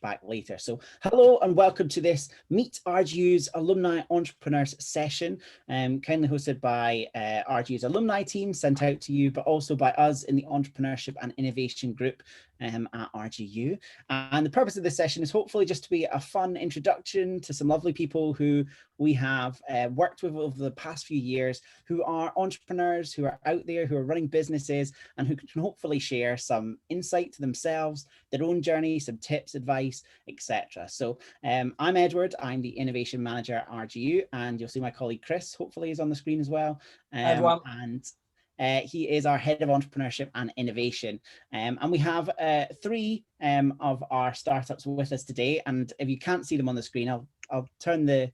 back later. So hello and welcome to this Meet RGU's Alumni Entrepreneurs session, kindly hosted by RGU's alumni team, sent out to you, but also by us in the Entrepreneurship and Innovation Group at RGU. And the purpose of this session is hopefully just to be a fun introduction to some lovely people who we have worked with over the past few years, who are entrepreneurs, who are out there, who are running businesses, and who can hopefully share some insight to themselves, their own journey, some tips, advice, etc. So I'm Edward, I'm the Innovation Manager at RGU, and you'll see my colleague Chris hopefully is on the screen as well. He is our Head of Entrepreneurship and Innovation. And we have three of our startups with us today. And if you can't see them on the screen, I'll turn the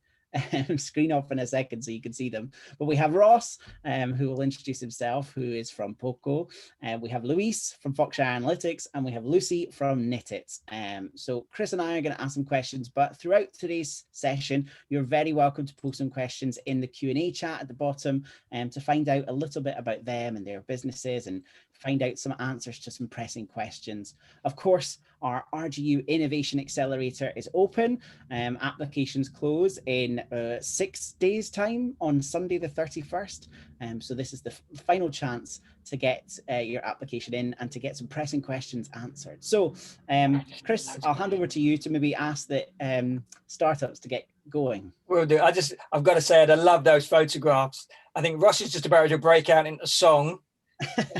screen off in a second so you can see them. But we have Ross, who will introduce himself, who is from Poco. We have Luis from Foxshire Analytics, and we have Lucy from Knittit. So Chris and I are going to ask some questions, but throughout today's session, you're very welcome to post some questions in the Q&A chat at the bottom to find out a little bit about them and their businesses and find out some answers to some pressing questions. Of course, our RGU Innovation Accelerator is open. Applications close in 6 days' time on Sunday the 31st. So this is the final chance to get your application in and to get some pressing questions answered. So Chris, I'll hand over to you to maybe ask the startups to get going. Will do. I've got to say, I love those photographs. I think Ross is just about to break out into song.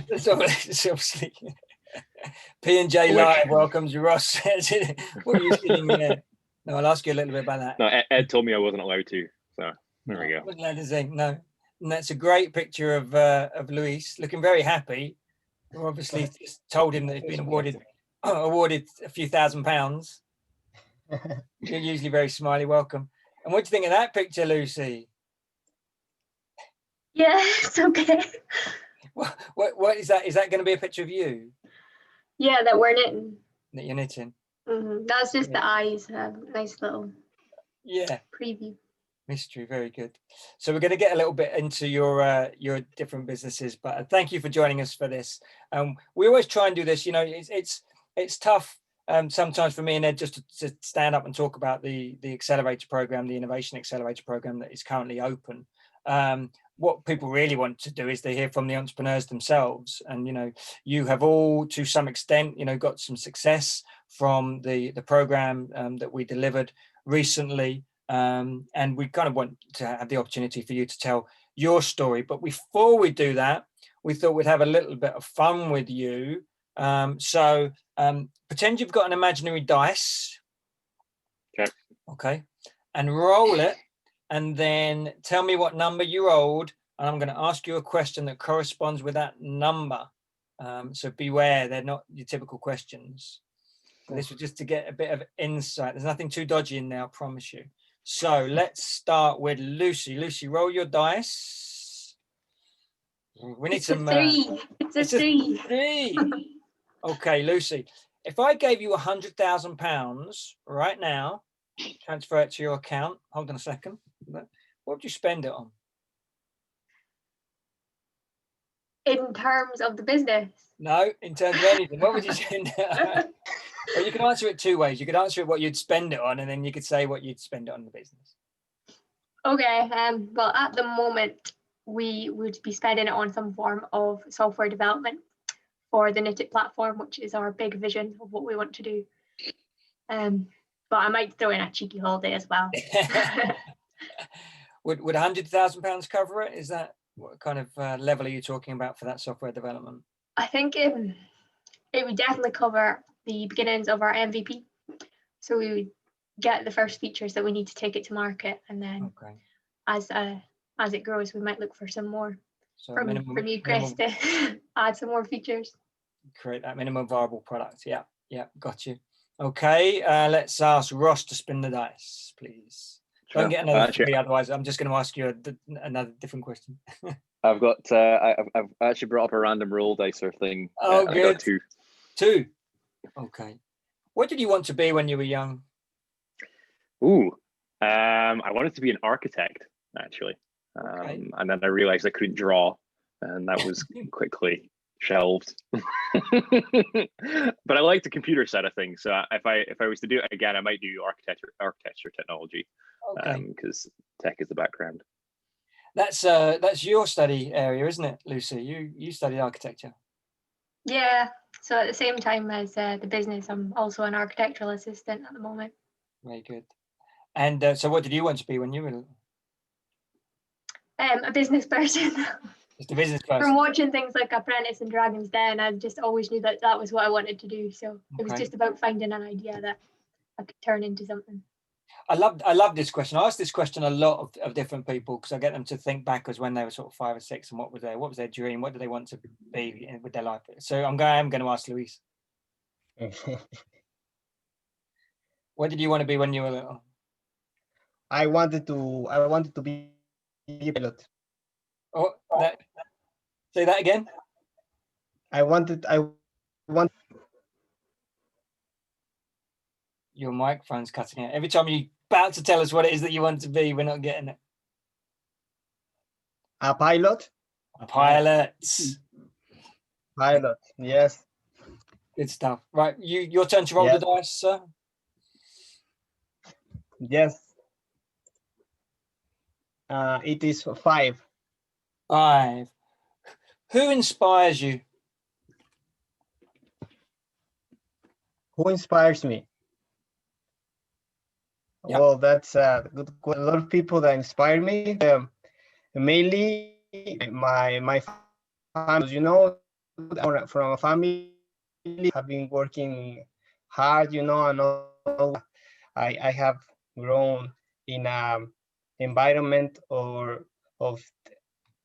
It's obviously P&J Live welcomes you, Ross. What are you feeling there? No, I'll ask you a little bit about that. No, Ed told me I wasn't allowed to, so there we go. Wasn't allowed to sing, no. And that's a great picture of Luis, looking very happy. We obviously just told him that he's been awarded a few £1,000. You're usually very smiley. Welcome. And what do you think of that picture, Lucy? Yeah, it's okay. What is that? Is that going to be a picture of you? Yeah, that we're knitting. That you're knitting. That's just the eyes. Nice little preview. Mystery, very good. So we're going to get a little bit into your different businesses, but thank you for joining us for this. We always try and do this. You know, it's tough sometimes for me and Ed just to stand up and talk about the accelerator program, the Innovation Accelerator program that is currently open. What people really want to do is they hear from the entrepreneurs themselves. And, you know, you have all, to some extent, you know, got some success from the program that we delivered recently. And we kind of want to have the opportunity for you to tell your story. But before we do that, we thought we'd have a little bit of fun with you. So pretend you've got an imaginary dice. Okay. And roll it. And then tell me what number you rolled, and I'm going to ask you a question that corresponds with that number. So beware, they're not your typical questions. So this was just to get a bit of insight. There's nothing too dodgy in there, I promise you. So let's start with Lucy. Lucy, roll your dice. We need some. It's a three. Three. Okay, Lucy. If I gave you £100,000 right now, transfer it to your account. Hold on a second. What would you spend it on? In terms of the business? No, in terms of anything. What would you spend it on? Well, you can answer it two ways. You could answer it what you'd spend it on, and then you could say what you'd spend it on the business. Okay. Well, at the moment, we would be spending it on some form of software development for the Knittit platform, which is our big vision of what we want to do. But I might throw in a cheeky holiday as well. Would £100,000 cover it? Is that what kind of level are you talking about for that software development? I think it would definitely cover the beginnings of our MVP. So we would get the first features that we need to take it to market, and then as it grows, we might look for some more from you, Chris, to add some more features. Create that minimum viable product. Yeah, got you. Okay, let's ask Ross to spin the dice, please. Don't get another three, otherwise I'm just going to ask you another different question. I've actually brought up a random roll dicer thing. Oh, good. I got two. Two. Okay. What did you want to be when you were young? I wanted to be an architect, actually. And then I realized I couldn't draw, and that was quickly shelved. But I like the computer side of things. So if I was to do it again, I might do architecture technology, because tech is the background. That's your study area, isn't it, Lucy? You studied architecture. Yeah. So at the same time as the business, I'm also an architectural assistant at the moment. Very good. And so what did you want to be when you were little? A business person. Just a business person. From watching things like Apprentice and Dragon's Den, I just always knew that was what I wanted to do. So it was just about finding an idea that I could turn into something. I love this question. I ask this question a lot of different people because I get them to think back as when they were sort of 5 or 6 and what was their dream, what do they want to be with their life. So I'm going to ask Luis. What did you want to be when you were little? I wanted to be a pilot. Oh, say that again. I want. Your microphone's cutting out. Every time you're about to tell us what it is that you want to be, we're not getting it. A pilot. A pilot. Pilot. Yes. Good stuff. Right, your turn to roll the dice, sir. Yes. It is 5. 5. Who inspires you? Who inspires me? Yep. Well, that's a good question. A lot of people that inspire me. Mainly my family. You know, from a family, have been working hard. You know, and all, I have grown in an environment of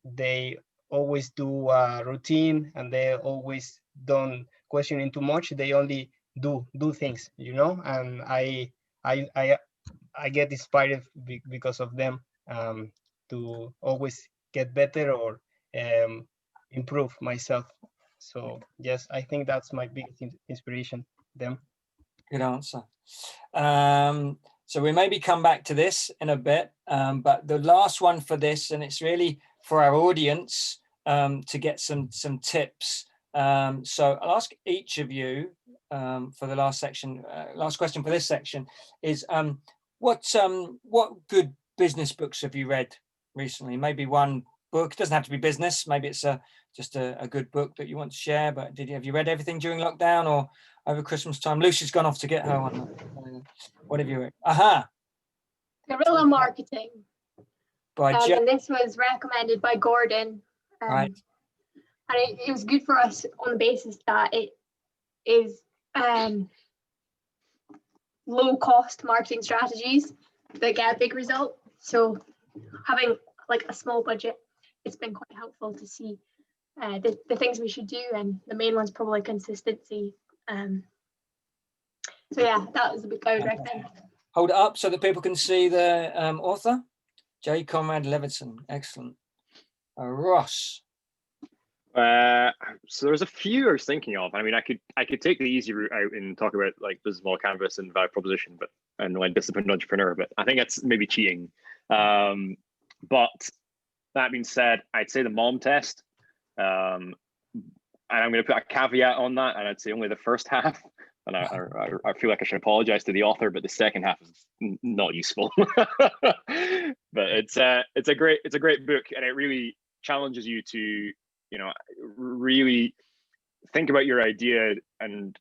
they always do a routine and they always don't question it too much. They only do things, you know, and I get inspired because of them, to always get better or improve myself. So yes, I think that's my biggest inspiration, them. Good answer. So we maybe come back to this in a bit, but the last one for this, and it's really for our audience to get some tips. So I'll ask each of you for the last section. Last question for this section is what good business books have you read recently? Maybe one book. It doesn't have to be business. Maybe it's just a good book that you want to share. But have you read everything during lockdown or over Christmas time? Lucy's gone off to get her one. What have you read? Aha. Guerrilla Marketing. And this was recommended by Gordon. Right. And it was good for us on the basis that it is low cost marketing strategies that get a big result. So having like a small budget, it's been quite helpful to see the things we should do, and the main one's probably consistency. So yeah, that was the book I would recommend. Hold it up so that people can see the author. J. Conrad Levinson. Excellent. Ross. So there's a few I was thinking of. I mean, I could take the easy route out and talk about like business model canvas and value proposition, and like disciplined entrepreneur, but I think that's maybe cheating. But that being said, I'd say the mom test. And I'm going to put a caveat on that, and I'd say only the first half. And I feel like I should apologize to the author, but the second half is not useful. But it's a great book, and it really challenges you to, you know, really think about your idea and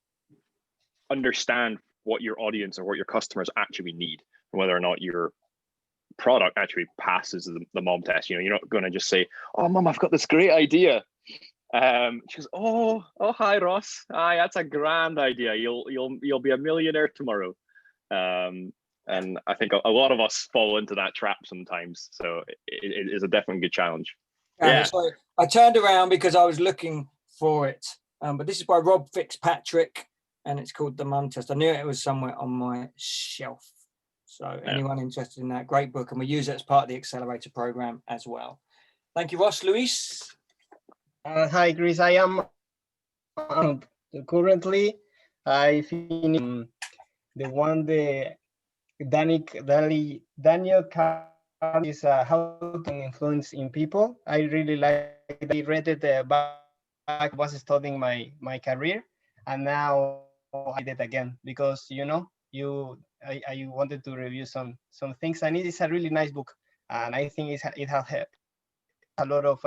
understand what your audience or what your customers actually need, and whether or not your product actually passes the mom test. You know, you're not going to just say, "Oh, mom, I've got this great idea." She goes, "Oh, hi, Ross. Hi, that's a grand idea. You'll be a millionaire tomorrow." And I think a lot of us fall into that trap sometimes. So it is a definitely good challenge. Yeah. So I turned around because I was looking for it, but this is by Rob Fitzpatrick, and it's called The Mom Test. I knew it was somewhere on my shelf. So anyone interested in that, great book, and we use it as part of the Accelerator program as well. Thank you, Ross. Luis. Hi, Chris. I am currently I finished the one Daniel Kahneman's How to Influence in People. I really like it. I read it about I was studying my career, and now I did again because I wanted to review some things, and it is a really nice book, and I think it has a lot of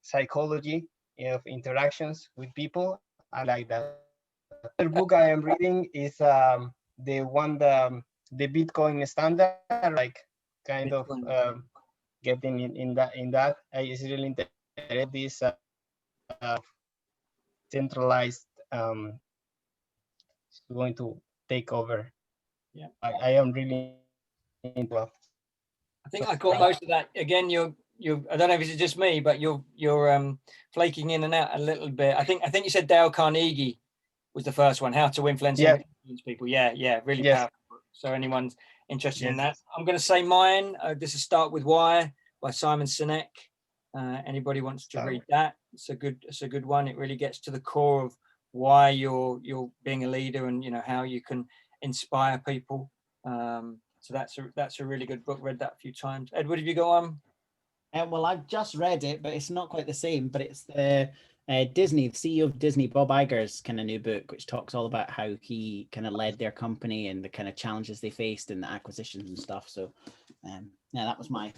psychology of interactions with people. I like that. The book I am reading is the one the Bitcoin standard, like kind of getting in that. It's really interesting. This centralized is going to take over. Yeah, I am really into. I think I caught most of that. Again, you're I don't know if it's just me, but you're flaking in and out a little bit. I think you said Dale Carnegie was the first one, How to Influence People. Yeah, really powerful. So anyone's interested in that, I'm going to say mine. This is Start With Why by Simon Sinek. Anybody wants to read that? It's a good one. It really gets to the core of why you're being a leader, and how you can inspire people. So that's a really good book. Read that a few times. Edward, have you got one? Well, I've just read it, but it's not quite the same. But it's the Disney, the CEO of Disney, Bob Iger's kind of new book, which talks all about how he kind of led their company and the kind of challenges they faced in the acquisitions and stuff. So, yeah, that was my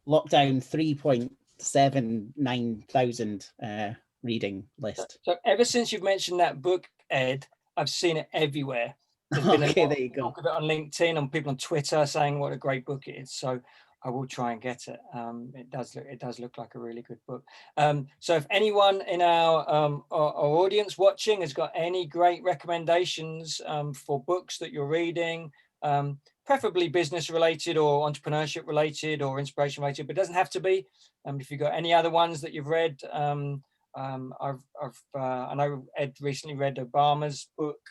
lockdown 3.79,000 reading list. So ever since you've mentioned that book, Ed, I've seen it everywhere. There's been there you go. Talk of it on LinkedIn, on people on Twitter saying what a great book it is. So I will try and get it. It does look like a really good book. So if anyone in our audience watching has got any great recommendations for books that you're reading, preferably business related or entrepreneurship related or inspiration related, but it doesn't have to be. If you've got any other ones that you've read, I know Ed recently read Obama's book.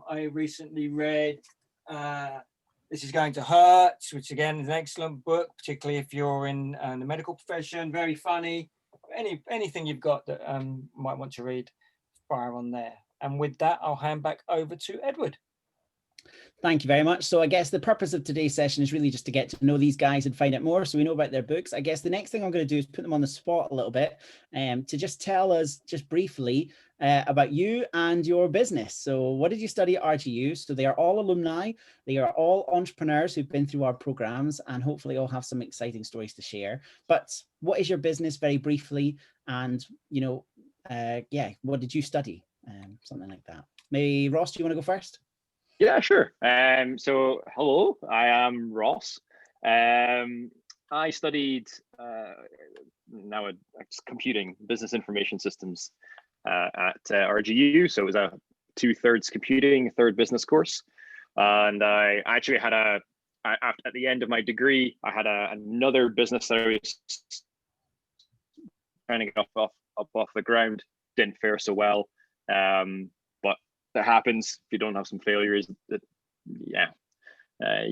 I recently read This Is Going to Hurt, which again is an excellent book, particularly if you're in the medical profession. Very funny. Anything you've got that might want to read, fire on there. And with that, I'll hand back over to Edward. Thank you very much. So I guess the purpose of today's session is really just to get to know these guys and find out more so we know about their books. I guess the next thing I'm going to do is put them on the spot a little bit to just tell us just briefly about you and your business. So what did you study at RGU? So they are all alumni. They are all entrepreneurs who've been through our programs and hopefully all have some exciting stories to share. But what is your business very briefly? And, what did you study? Something like that. Maybe Ross, do you want to go first? Yeah, sure. So hello, I am Ross. I studied it's computing, business information systems at RGU. So it was a 2/3 computing, 1/3 business course. And I actually had at the end of my degree, I had another business that I was trying to get up off the ground. Didn't fare so well. But that happens if you don't have some failures. You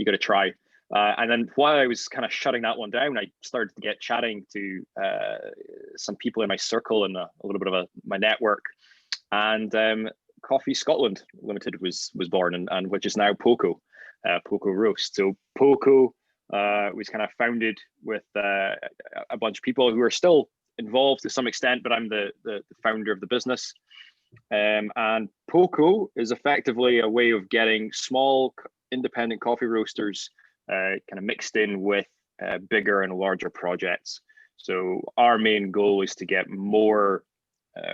got to try. And then while I was kind of shutting that one down, I started to get chatting to some people in my circle and a little bit of my network. And Coffee Scotland Limited was born, and which is now Poco Roast. So Poco was kind of founded with a bunch of people who are still involved to some extent, but I'm the founder of the business. And Poco is effectively a way of getting small independent coffee roasters kind of mixed in with bigger and larger projects. So our main goal is to get more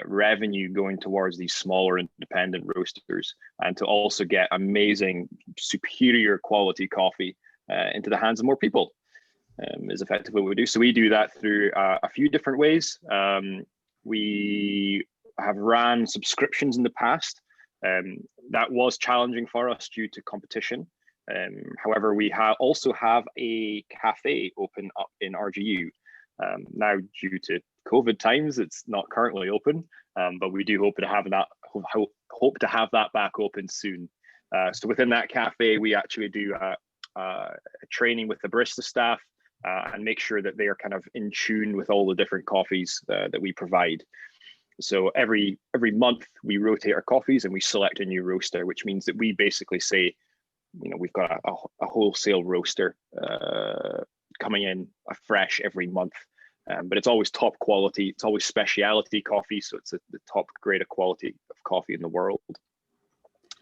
revenue going towards these smaller independent roasters, and to also get amazing, superior quality coffee into the hands of more people. Is effectively what we do. So we do that through a few different ways. We have ran subscriptions in the past. That was challenging for us due to competition. However, we also have a cafe open up in RGU. Now, due to COVID times, it's not currently open, but we do hope to have that back open soon. So within that cafe, we actually do a training with the barista staff and make sure that they are kind of in tune with all the different coffees that we provide. So every month we rotate our coffees and we select a new roaster, which means that we basically say, we've got a wholesale roaster coming in fresh every month. But it's always top quality. It's always speciality coffee, so it's the top grade of quality of coffee in the world.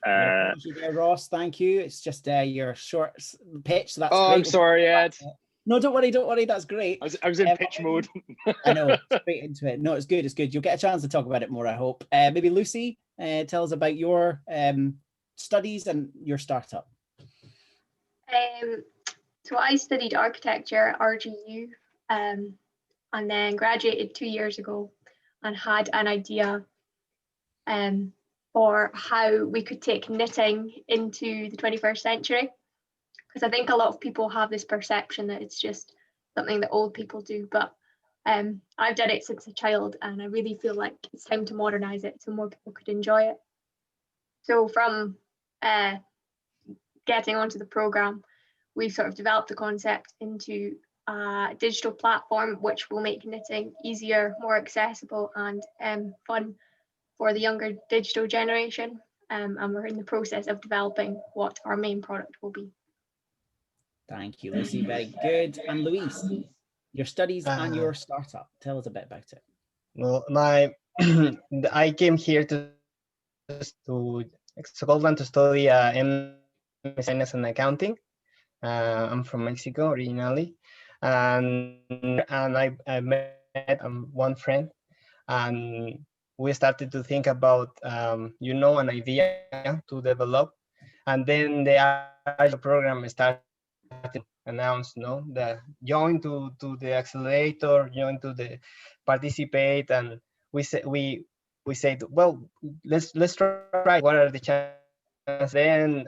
Thank you there, Ross. Thank you. It's just your short pitch, so that's great. I'm sorry, Ed. No, don't worry. That's great. I was in pitch mode. I know, straight into it. No, it's good. It's good. You'll get a chance to talk about it more, I hope. Maybe Lucy, tell us about your studies and your startup. So I studied architecture at RGU, and then graduated 2 years ago, and had an idea for how we could take knitting into the 21st century. Because I think a lot of people have this perception that it's just something that old people do, but I've done it since a child, and I really feel like it's time to modernize it so more people could enjoy it. So from getting onto the program, we've sort of developed the concept into a digital platform which will make knitting easier, more accessible, and fun for the younger digital generation. And we're in the process of developing what our main product will be. Thank you, Lucy. Very good. And Louise, your studies and your startup. Tell us a bit about it. Well, I came here to Scotland to study Finance and Accounting. I'm from Mexico originally, and I met one friend, and we started to think about an idea to develop, and then the program started to announce the join to the accelerator, join to the participate, and we said, well, let's try. What are the chances? Then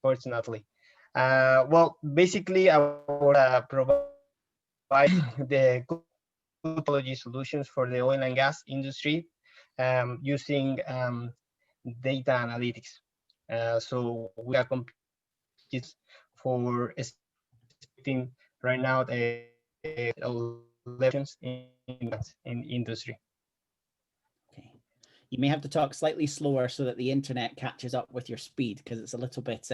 fortunately, well, basically I would provide the technology solutions for the oil and gas industry using data analytics. So we are competing for expecting right now the elections in industry. Okay. You may have to talk slightly slower so that the internet catches up with your speed, because it's a little bit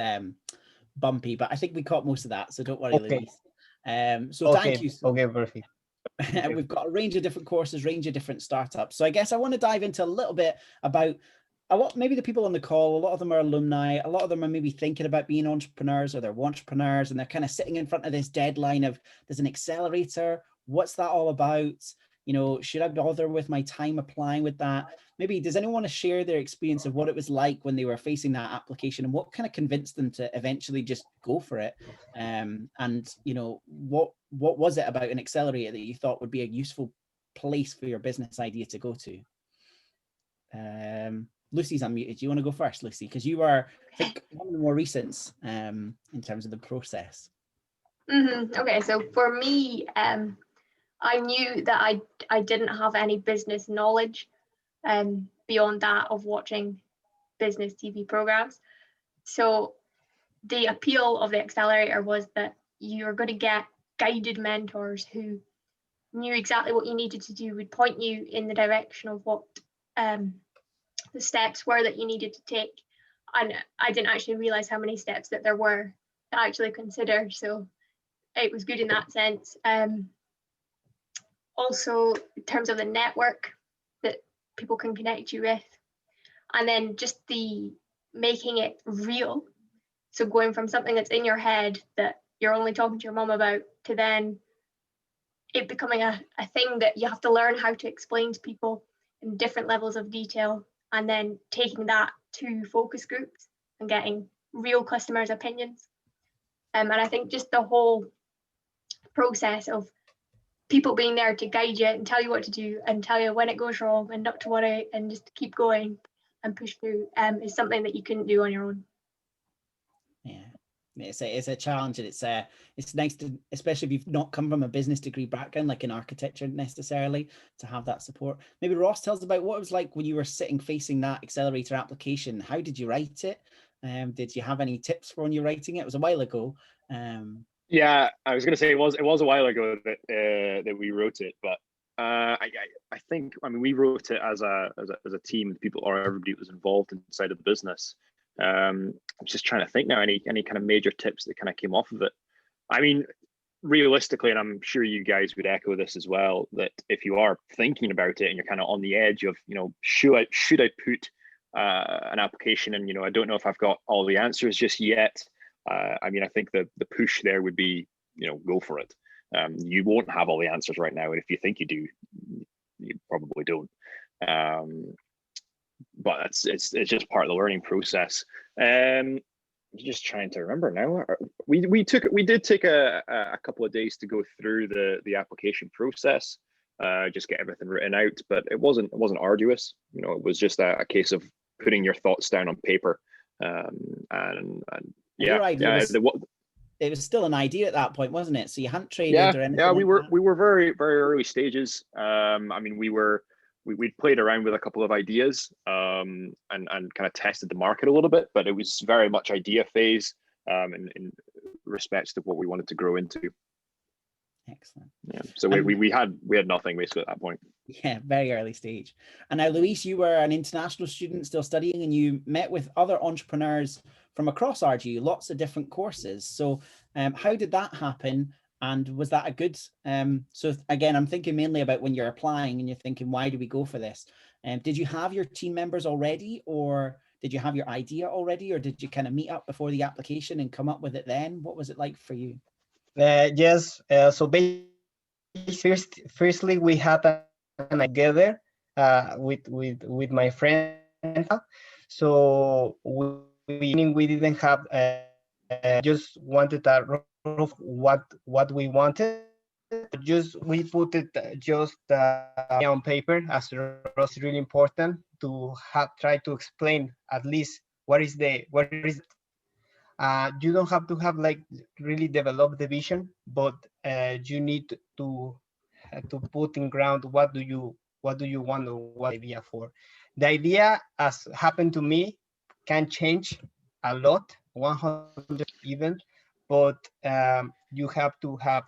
bumpy, but I think we caught most of that, so don't worry, Okay. Louise. So thank you. Okay, perfect. We've got a range of different courses, range of different startups. So I guess I want to dive into a little bit about maybe the people on the call. A lot of them are alumni. A lot of them are maybe thinking about being entrepreneurs, or they're entrepreneurs, and they're kind of sitting in front of this deadline of, there's an accelerator. What's that all about? Should I bother with my time applying with that? Maybe does anyone want to share their experience of what it was like when they were facing that application, and what kind of convinced them to eventually just go for it? And what was it about an accelerator that you thought would be a useful place for your business idea to go to? Lucy's unmuted. Do you want to go first, Lucy? Because you are, I think, one of the more recents in terms of the process. Okay, so for me, I knew that I didn't have any business knowledge beyond that of watching business TV programs. So the appeal of the accelerator was that you're going to get guided mentors who knew exactly what you needed to do, would point you in the direction of what the steps were that you needed to take. And I didn't actually realize how many steps that there were to actually consider. So it was good in that sense. Also, in terms of the network that people can connect you with, and then just the making it real. So going from something that's in your head that you're only talking to your mom about, to then it becoming a thing that you have to learn how to explain to people in different levels of detail, and then taking that to focus groups and getting real customers' opinions. And I think just the whole process of people being there to guide you and tell you what to do and tell you when it goes wrong and not to worry and just keep going and push through is something that you couldn't do on your own. Yeah, it's a challenge, and it's nice to, especially if you've not come from a business degree background like in architecture necessarily, to have that support. Maybe Ross, tell us about what it was like when you were facing that accelerator application. How did you write it? Did you have any tips for when you're writing it? It was a while ago. Yeah, I was going to say it was a while ago that we wrote it, but I think, I mean, we wrote it as a team of people, or everybody that was involved inside of the business. I'm just trying to think now, any kind of major tips that kind of came off of it. I mean, realistically, and I'm sure you guys would echo this as well, that if you are thinking about it and you're kind of on the edge of, you know, should I put an application in, you know, I don't know if I've got all the answers just yet. I mean, I think the push there would be, you know, go for it. You won't have all the answers right now, and if you think you do, you probably don't. But it's just part of the learning process. Just trying to remember now. We did take a couple of days to go through the application process, just get everything written out. But it wasn't arduous. You know, it was just a case of putting your thoughts down on paper. And yeah, it was still an idea at that point, wasn't it? So you hadn't traded or anything. Yeah, we were very early stages. I mean, we'd played around with a couple of ideas and kind of tested the market a little bit, but it was very much idea phase in respects to what we wanted to grow into. Excellent. Yeah. So we had nothing basically at that point. Yeah, very early stage. And now, Luis, you were an international student still studying, and you met with other entrepreneurs from across RGU, lots of different courses. So how did that happen? And was that a good, so again, I'm thinking mainly about when you're applying and you're thinking, why do we go for this? Did you have your team members already, or did you have your idea already, or did you kind of meet up before the application and come up with it then? What was it like for you? Yes, so basically, firstly, we had an together with my friend. So we didn't have, just wanted a of what we wanted. Just we put it just on paper, as it was really important to try to explain at least what is. You don't have to have like really develop the vision, but you need to put in ground what do you want, or what idea for. The idea, as happened to me, can change a lot, 100 even, but you have to have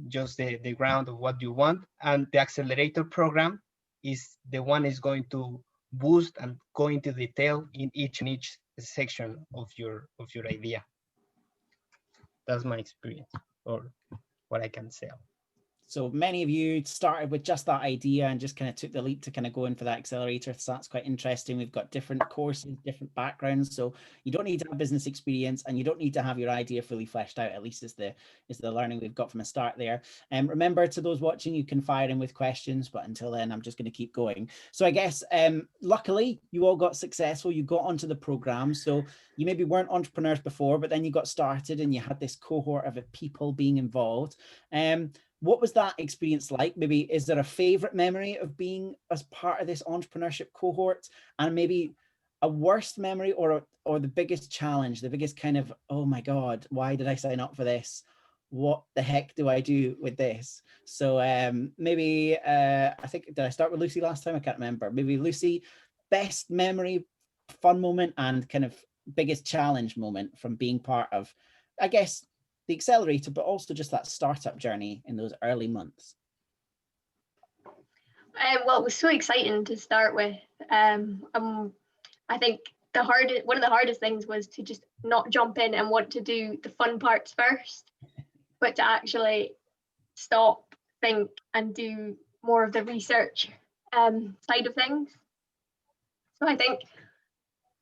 just the ground of what you want, and the accelerator program is the one is going to boost and go into detail in each section of your idea. That's my experience, or what I can say. So many of you started with just that idea and just kind of took the leap to kind of go in for that accelerator. So that's quite interesting. We've got different courses, different backgrounds. So you don't need to have business experience, and you don't need to have your idea fully fleshed out. At least is the learning we've got from a start there. And remember, to those watching, you can fire in with questions, but until then, I'm just going to keep going. So I guess, luckily, you all got successful. You got onto the program. So you maybe weren't entrepreneurs before, but then you got started and you had this cohort of people being involved. What was that experience like? Maybe is there a favorite memory of being as part of this entrepreneurship cohort, and maybe a worst memory or the biggest challenge, the biggest kind of, oh my God, why did I sign up for this? What the heck do I do with this? So maybe, I think, did I start with Lucy last time? I can't remember. Maybe Lucy, best memory, fun moment, and kind of biggest challenge moment from being part of, I guess, the accelerator, but also just that startup journey in those early months. Well, it was so exciting to start with. I think one of the hardest things was to just not jump in and want to do the fun parts first, but to actually stop, think, and do more of the research side of things. So I think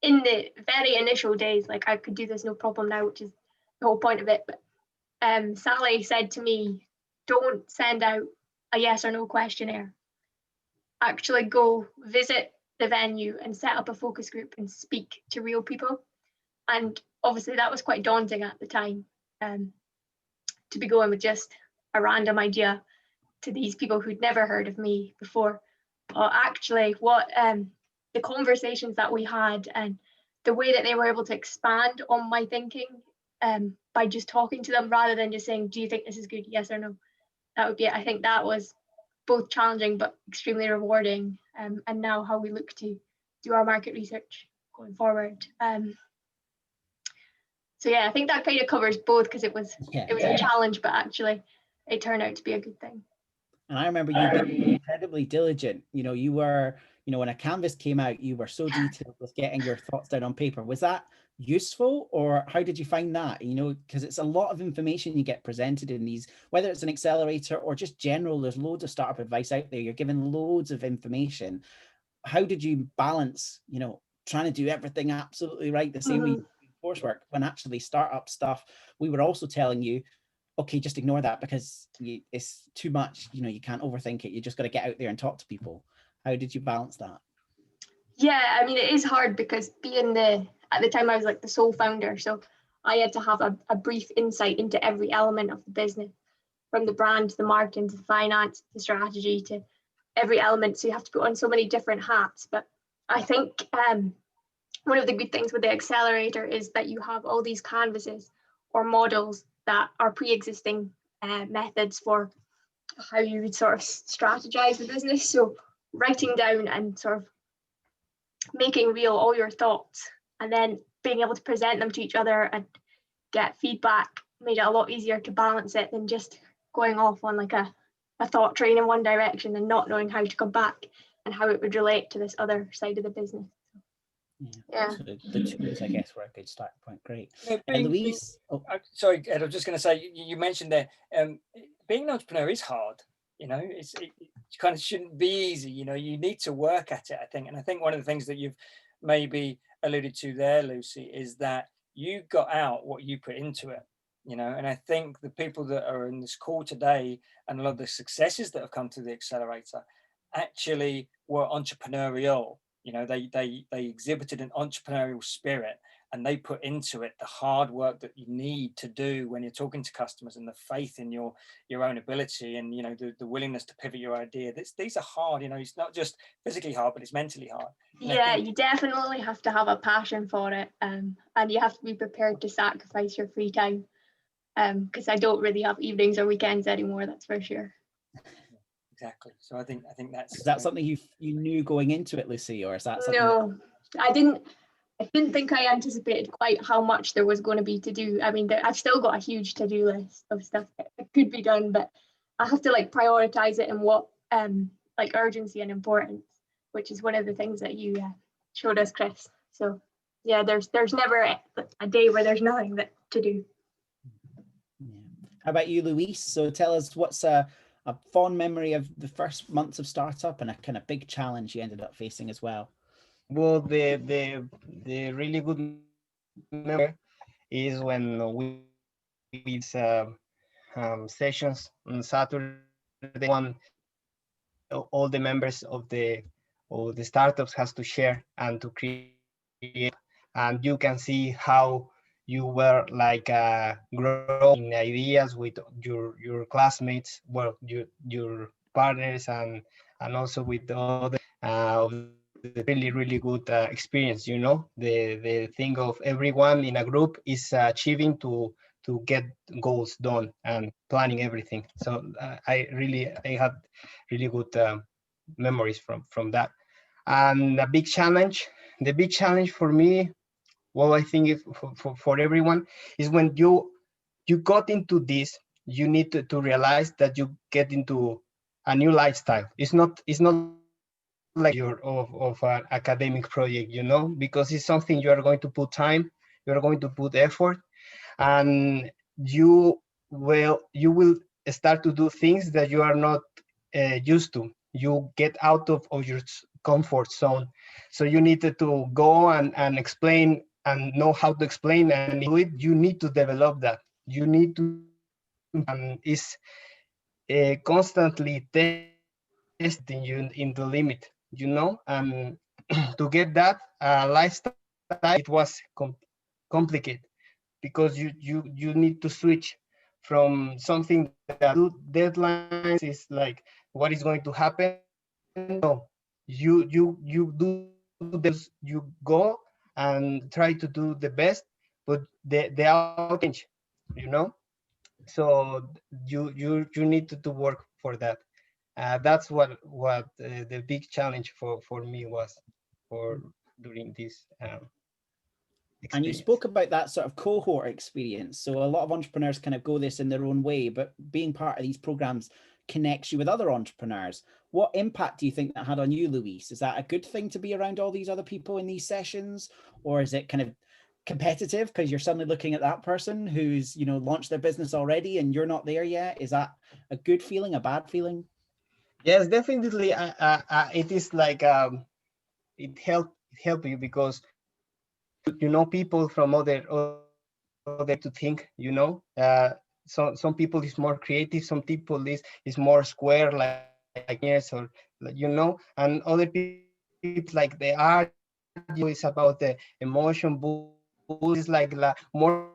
in the very initial days, like, I could do this no problem now, which is the whole point of it. But Sally said to me, don't send out a yes or no questionnaire. Actually go visit the venue and set up a focus group and speak to real people. And obviously that was quite daunting at the time, to be going with just a random idea to these people who'd never heard of me before. But actually what the conversations that we had and the way that they were able to expand on my thinking by just talking to them rather than just saying, do you think this is good? Yes or no. That would be it. I think that was both challenging but extremely rewarding, and now how we look to do our market research going forward. So yeah, I think that kind of covers both, because it was a challenge, but actually it turned out to be a good thing. And I remember you being incredibly diligent. You know, you were you know, when a canvas came out, you were so detailed with getting your thoughts down on paper. Was that useful, or how did you find that? You know, because it's a lot of information you get presented in these, whether it's an accelerator or just general, there's loads of startup advice out there. You're given loads of information. How did you balance, you know, trying to do everything absolutely right the same way you do coursework, when actually startup stuff, we were also telling you, okay, just ignore that because it's too much, you know, you can't overthink it. You just got to get out there and talk to people. How did you balance that? Yeah, I mean, it is hard because at the time I was like the sole founder. So I had to have a brief insight into every element of the business, from the brand to the marketing to the finance, the strategy, to every element. So you have to put on so many different hats. But I think one of the good things with the accelerator is that you have all these canvases or models that are pre-existing methods for how you would sort of strategize the business. So writing down and sort of making real all your thoughts and then being able to present them to each other and get feedback made it a lot easier to balance it than just going off on like a thought train in one direction and not knowing how to come back and how it would relate to this other side of the business. Yeah. So the tools, I guess, were a good starting point. Great. Louise, sorry, Ed, I was just going to say, you mentioned there, being an entrepreneur is hard. You know, it kind of shouldn't be easy. You know, you need to work at it, I think. And I think one of the things that you've maybe alluded to there, Lucy, is that you got out what you put into it. You know, and I think the people that are in this call today and a lot of the successes that have come through the accelerator actually were entrepreneurial. You know, they exhibited an entrepreneurial spirit, and they put into it the hard work that you need to do when you're talking to customers, and the faith in your own ability, and, you know, the willingness to pivot your idea. These are hard. You know, it's not just physically hard, but it's mentally hard. And yeah, you definitely have to have a passion for it, and you have to be prepared to sacrifice your free time, because I don't really have evenings or weekends anymore, that's for sure. Exactly. So I think that's... Is that something you knew going into it, Lucy, or is that something? No, I didn't think I anticipated quite how much there was going to be to do. I mean, I've still got a huge to-do list of stuff that could be done, but I have to like prioritize it in what like urgency and importance, which is one of the things that you showed us, Chris. So yeah, there's never a day where there's nothing to do. Yeah. How about you, Louise? So tell us, what's a fond memory of the first months of startup and a kind of big challenge you ended up facing as well? Well, the really good memory is when we did sessions on Saturday. All the members of the startups has to share and to create, and you can see how you were like growing ideas with your classmates, well, your partners, and also with the other the really good experience. You know, the thing of everyone in a group is achieving to get goals done and planning everything. So I had really good memories from that. And the big challenge for me, well, I think for everyone, is when you got into this, you need to realize that you get into a new lifestyle. It's not like of an academic project, you know, because it's something you are going to put time, you are going to put effort, and you will start to do things that you are not used to. You get out of your comfort zone, so you needed to go and explain and know how to explain and do it. You need to develop that. You need to, and is constantly testing you in the limit, you know. And to get that lifestyle, it was complicated, because you need to switch from something that deadlines is like what is going to happen. No, you do this, you go and try to do the best, but the outcome change, you know. So you need to work for that. That's what the big challenge for me was for during this experience. And you spoke about that sort of cohort experience. So a lot of entrepreneurs kind of go this in their own way, but being part of these programs connects you with other entrepreneurs. What impact do you think that had on you, Luis? Is that a good thing to be around all these other people in these sessions, or is it kind of competitive because you're suddenly looking at that person who's, you know, launched their business already and you're not there yet? Is that a good feeling, a bad feeling? Yes, definitely. It is like it help you because you know people from other to think, you know. So some people is more creative, some people is more square, like yes, or you know, and other people like the art is about the emotion, is like more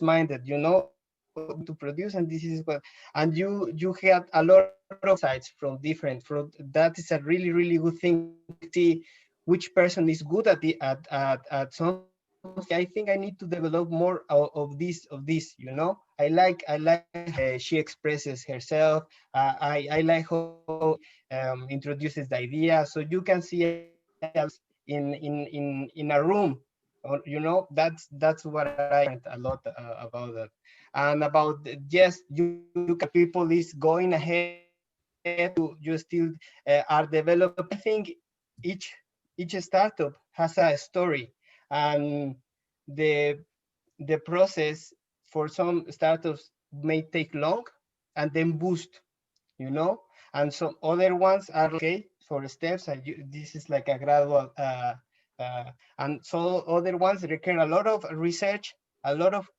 minded, you know, to produce, and this is what, and you had a lot of sides from different, from that is a really good thing to see which person is good at something. I think I need to develop more of this, you know. I like she expresses herself. I like how introduces the idea, so you can see in a room, or you know, that's what I learned a lot about that. And about yes, you people is going ahead to, you still are developing. I think each startup has a story, and the process for some startups may take long and then boost, you know, and some other ones are okay for steps, and this is like a gradual and so other ones require a lot of research, a lot of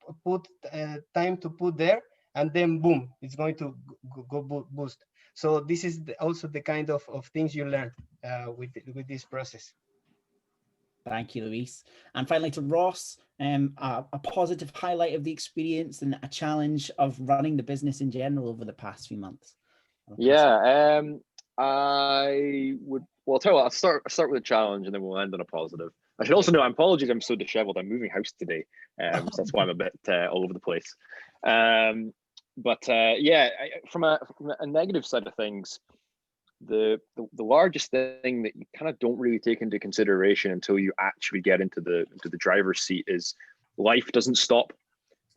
time to put there, and then boom, it's going to go boost. So this is also the kind of things you learn with this process. Thank you, Luis. And finally to Ross, a positive highlight of the experience and a challenge of running the business in general over the past few months. Yeah, I would, well, tell you what, I'll start with a challenge and then we'll end on a positive. I should also know, apologies, I'm so disheveled. I'm moving house today, so that's why I'm a bit all over the place. Yeah, from a negative side of things, the largest thing that you kind of don't really take into consideration until you actually get into the driver's seat is life doesn't stop.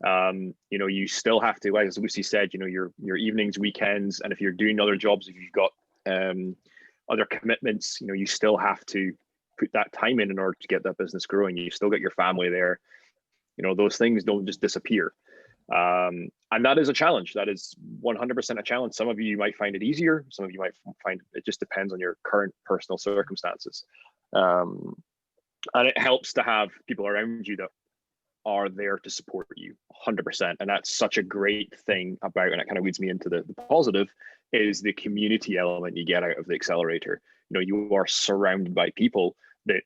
You know, you still have to, like as Lucy said, you know, your evenings, weekends, and if you're doing other jobs, if you've got other commitments, you know, you still have to put that time in order to get that business growing. You still got your family there. You know, those things don't just disappear. And that is a challenge. That is 100% a challenge. Some of you might find it easier. Some of you might find it just depends on your current personal circumstances. And it helps to have people around you that are there to support you 100%. And that's such a great thing about, and it kind of leads me into the positive, is the community element you get out of the accelerator. You know, you are surrounded by people that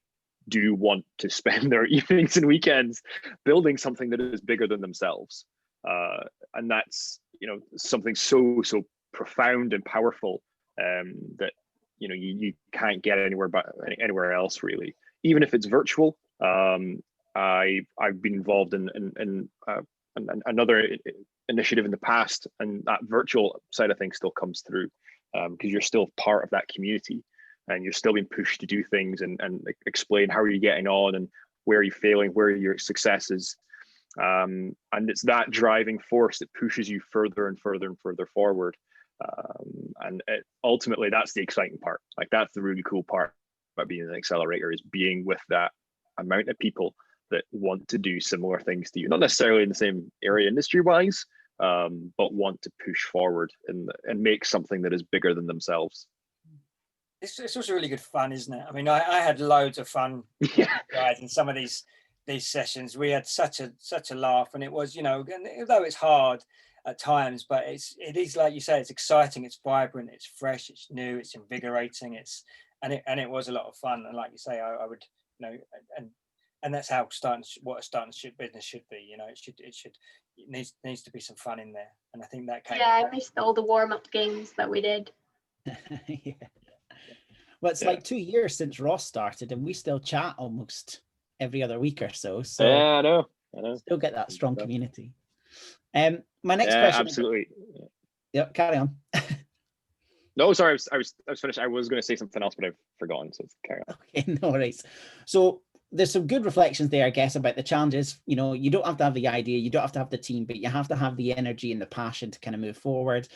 do want to spend their evenings and weekends building something that is bigger than themselves. And that's, you know, something so profound and powerful that, you know, you can't get anywhere else really, even if it's virtual. I've been involved in another initiative in the past, and that virtual side of things still comes through because you're still part of that community, and you're still being pushed to do things and explain how are you getting on and where are you failing, where are your successes. And it's that driving force that pushes you further and further and further forward. Ultimately, that's the exciting part. Like, that's the really cool part about being an accelerator, is being with that amount of people that want to do similar things to you, not necessarily in the same area industry wise, but want to push forward and make something that is bigger than themselves. It's also really good fun, isn't it? I mean, I had loads of fun, guys, in some of these sessions. We had such a laugh, and it was, you know, although it's hard at times, but it is like you say, it's exciting, it's vibrant, it's fresh, it's new, it's invigorating, and it was a lot of fun. And like you say, I would, you know, and that's how what a starting business should be. You know, it needs to be some fun in there, and I think that I missed all the warm-up games that we did. Yeah. Well, it's like 2 years since Ross started, and we still chat almost every other week or so. So yeah, I know. Still get that strong community. My next question. Absolutely. Yeah, carry on. No, sorry, I was finished. I was going to say something else, but I've forgotten. So carry on. Okay, no worries. So there's some good reflections there, I guess, about the challenges. You know, you don't have to have the idea, you don't have to have the team, but you have to have the energy and the passion to kind of move forward.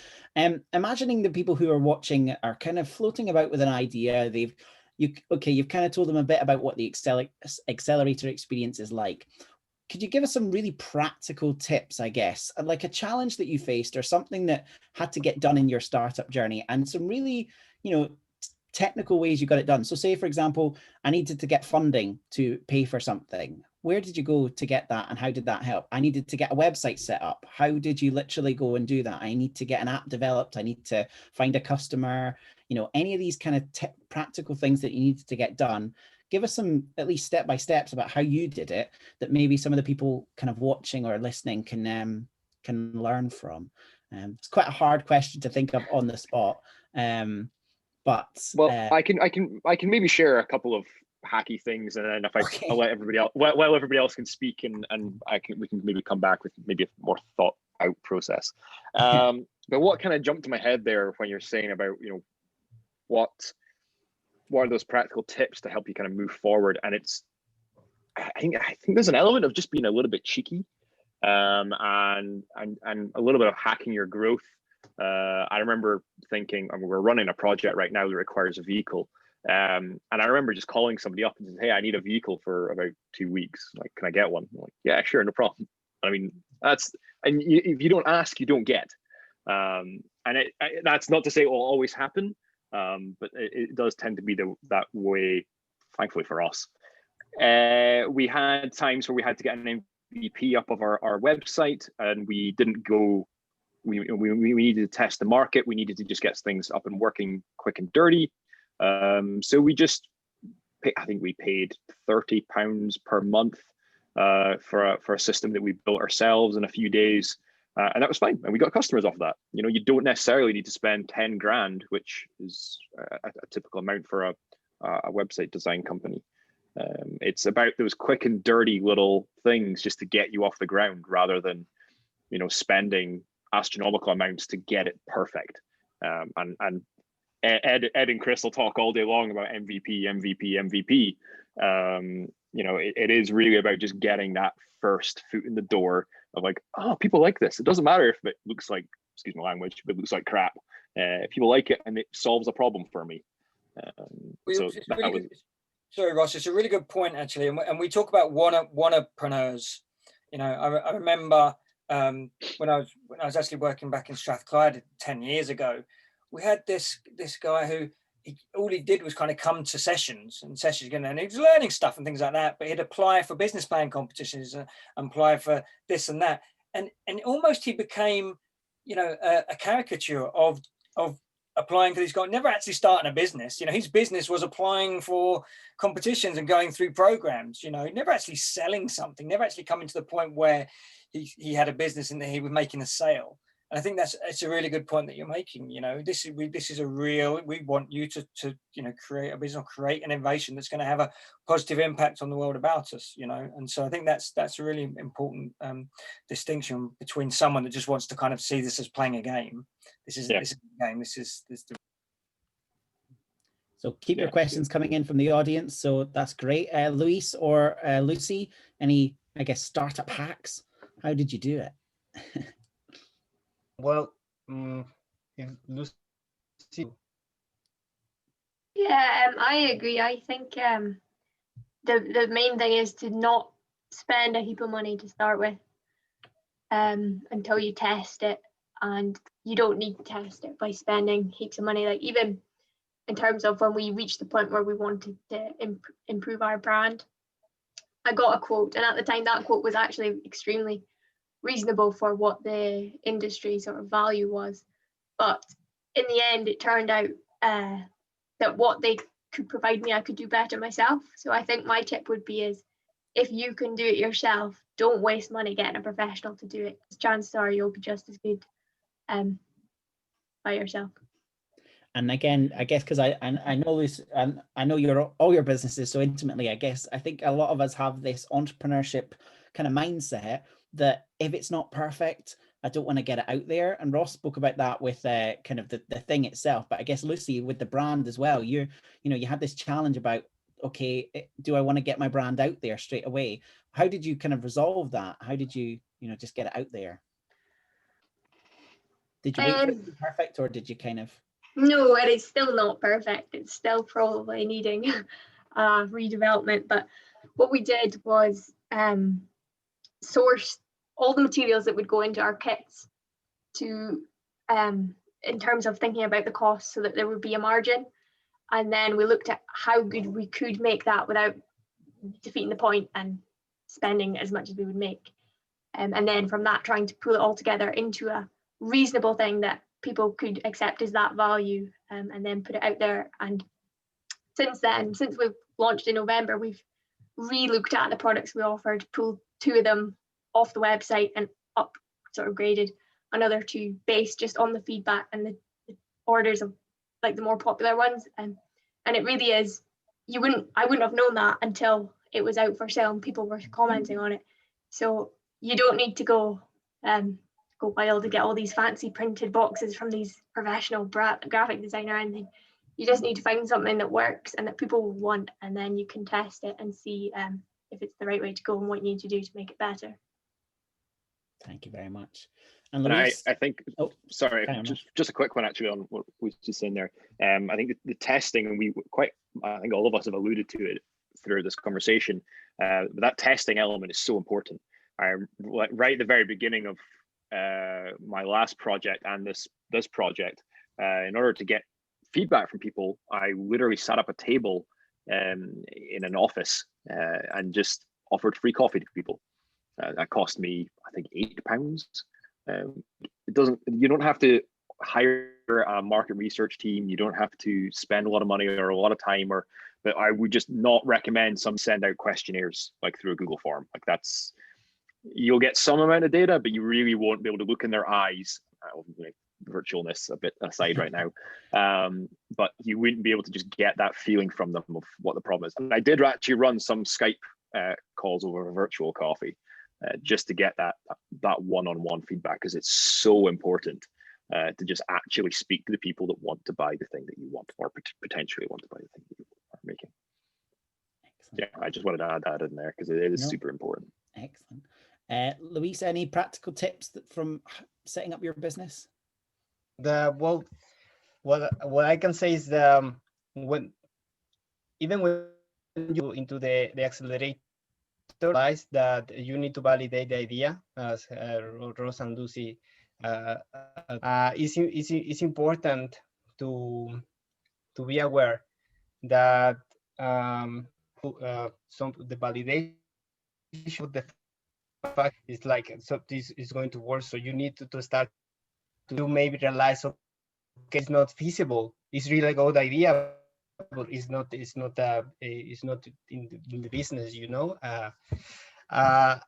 Imagining the people who are watching are kind of floating about with an idea. You've kind of told them a bit about what the accelerator experience is like. Could you give us some really practical tips, I guess, like a challenge that you faced or something that had to get done in your startup journey, and some really, you know, technical ways you got it done? So say, for example, I needed to get funding to pay for something. Where did you go to get that, and how did that help? I needed to get a website set up. How did you literally go and do that? I need to get an app developed. I need to find a customer. You know, any of these kind of practical things that you needed to get done. Give us some, at least step-by-steps about how you did it, that maybe some of the people kind of watching or listening can learn from. It's quite a hard question to think of on the spot. But well, I can maybe share a couple of hacky things, and then I'll let everybody else, while everybody else can speak, and we can maybe come back with maybe a more thought out process. But what kind of jumped to my head there when you're saying about, you know, what are those practical tips to help you kind of move forward? And I think there's an element of just being a little bit cheeky, and a little bit of hacking your growth. I remember thinking, I mean, we're running a project right now that requires a vehicle. And I remember just calling somebody up and saying, hey, I need a vehicle for about 2 weeks. Like, can I get one? I'm like, yeah, sure, no problem. I mean, if you don't ask, you don't get. And that's not to say it will always happen, but it does tend to be that way, thankfully for us. We had times where we had to get an MVP up of our website, and we didn't go. We needed to test the market. We needed to just get things up and working quick and dirty. So we just, I think we paid £30 per month for a system that we built ourselves in a few days, and that was fine. And we got customers off of that. You know, you don't necessarily need to spend 10 grand, which is a typical amount for a website design company. It's about those quick and dirty little things just to get you off the ground, rather than, you know, spending astronomical amounts to get it perfect. And Ed and Chris will talk all day long about MVP. You know, it is really about just getting that first foot in the door of like, oh, people like this. It doesn't matter if it looks like, excuse my language, if it looks like crap. People like it and it solves a problem for me. Sorry, Ross, it's a really good point, actually. And we talk about wanapreneurs. You know, I remember when I was actually working back in Strathclyde 10 years ago, we had this guy who all he did was kind of come to sessions, and he was learning stuff and things like that, but he'd apply for business plan competitions and apply for this and that. And almost he became, you know, a caricature of applying for these guys, never actually starting a business. You know, his business was applying for competitions and going through programs, you know, never actually selling something, never actually coming to the point where he had a business and that he was making a sale. And I think it's a really good point that you're making. You know, this is a real, we want you to you know, create a business, create an innovation that's going to have a positive impact on the world about us, you know. And so I think that's a really important distinction between someone that just wants to kind of see this as playing a game. This is a game. So keep your questions coming in from the audience. So that's great. Luis or Lucy, any, I guess, startup hacks? How did you do it? Well, if Lucy. Yeah, I agree. I think the main thing is to not spend a heap of money to start with until you test it, and you don't need to test it by spending heaps of money. Like, even in terms of when we reached the point where we wanted to improve our brand, I got a quote, and at the time that quote was actually extremely reasonable for what the industry sort of value was. But in the end, it turned out that what they could provide me, I could do better myself. So I think my tip would be is, if you can do it yourself, don't waste money getting a professional to do it. Chances are you'll be just as good by yourself. And again, I guess because I know this, and I know all your businesses so intimately, I think a lot of us have this entrepreneurship kind of mindset that if it's not perfect, I don't want to get it out there. And Ross spoke about that with kind of the thing itself. But I guess, Lucy, with the brand as well, you had this challenge about okay, do I want to get my brand out there straight away? How did you kind of resolve that? How did you, just get it out there? Did you wait for it to be perfect, or did you kind of? No, it is still not perfect. It's still probably needing redevelopment. But what we did was source all the materials that would go into our kits to, in terms of thinking about the cost, so that there would be a margin. And then we looked at how good we could make that without defeating the point and spending as much as we would make. And then from that, trying to pull it all together into a reasonable thing that people could accept as that value, and then put it out there. And since then, since we've launched in November, we've re-looked at the products we offered, pulled 2 of them off the website and up, sort of graded another 2 based just on the feedback and the orders of like the more popular ones. And it really is, I wouldn't have known that until it was out for sale and people were commenting on it. So you don't need to go wild to get all these fancy printed boxes from these professional graphic designer or anything. You just need to find something that works and that people will want, and then you can test it and see if it's the right way to go and what you need to do to make it better. Thank you very much. And Louise, I think, sorry, just a quick one actually on what we just saying there. I think the testing, and I think all of us have alluded to it through this conversation, but that testing element is so important. Right at the very beginning of my last project and this project, in order to get feedback from people, I literally sat up a table in an office and just offered free coffee to people. That cost me, I think, £8. You don't have to hire a market research team. You don't have to spend a lot of money or a lot of time, but I would just not recommend send out questionnaires like through a Google form. Like you'll get some amount of data, but you really won't be able to look in their eyes. Virtualness a bit aside right now, but you wouldn't be able to just get that feeling from them of what the problem is. And I did actually run some Skype calls over a virtual coffee, just to get that one-on-one feedback, because it's so important to just actually speak to the people that want to buy the thing that you want, or potentially want to buy the thing that you are making. Excellent. Yeah, I just wanted to add that in there because it is super important. Excellent. Louise, any practical tips from setting up your business? What I can say is when you into the accelerator, realize that you need to validate the idea, as Ross and Lucy. It's important to be aware that the validation of the fact is like, so this is going to work. So you need to start to maybe realize, okay, it's not feasible. It's really a good idea, but it's not in the business,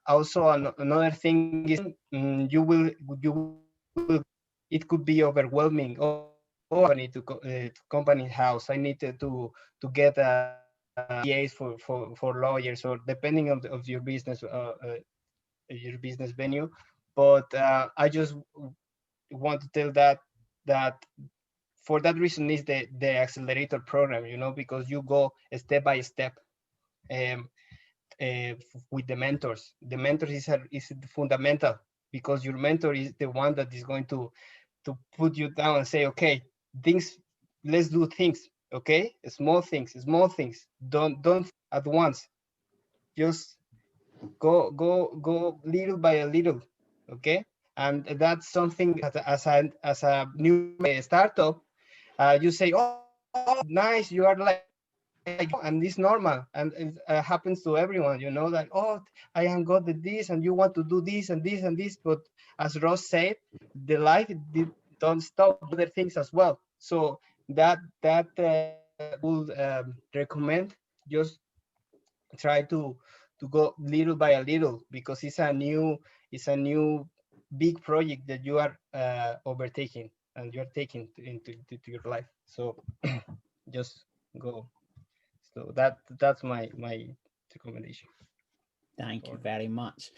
Also, another thing is you will it could be overwhelming. I need to company house. I need to get PAs for lawyers, or depending of your business venue. But I just want to tell that for that reason is the accelerator program, because you go step by step with the mentors. The mentor is fundamental, because your mentor is the one that is going to put you down and say, okay, let's do things, okay? Small things. Don't at once. Just go little by little, okay? And that's something as a new startup, you say, oh, nice, you are like, and it's normal, and it happens to everyone, like, oh, I am got this, and you want to do this and this and this. But as Ross said, the life don't stop other things as well. So that would recommend just try to go little by a little, because it's a new big project that you are overtaking, and you're taking into your life. So just go. So that's my recommendation. Thank you very much.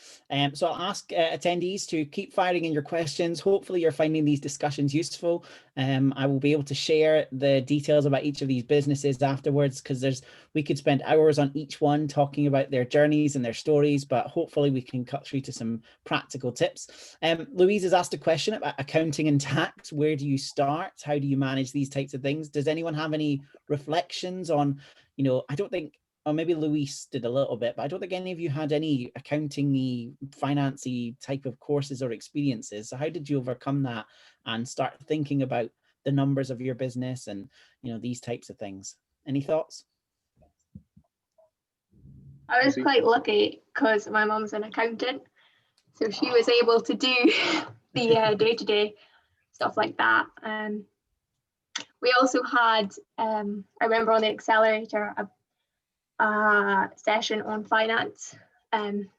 So I'll ask attendees to keep firing in your questions. Hopefully you're finding these discussions useful. I will be able to share the details about each of these businesses afterwards, because we could spend hours on each one talking about their journeys and their stories, but hopefully we can cut through to some practical tips. Louise has asked a question about accounting and tax. Where do you start? How do you manage these types of things? Does anyone have any reflections on, I don't think, or maybe Luis did a little bit, but I don't think any of you had any accounting-y, finance-y type of courses or experiences. So how did you overcome that and start thinking about the numbers of your business and, these types of things? Any thoughts? I was quite lucky because my mum's an accountant. So she was able to do the day-to-day stuff like that. We also had, I remember on the accelerator, a session on finance and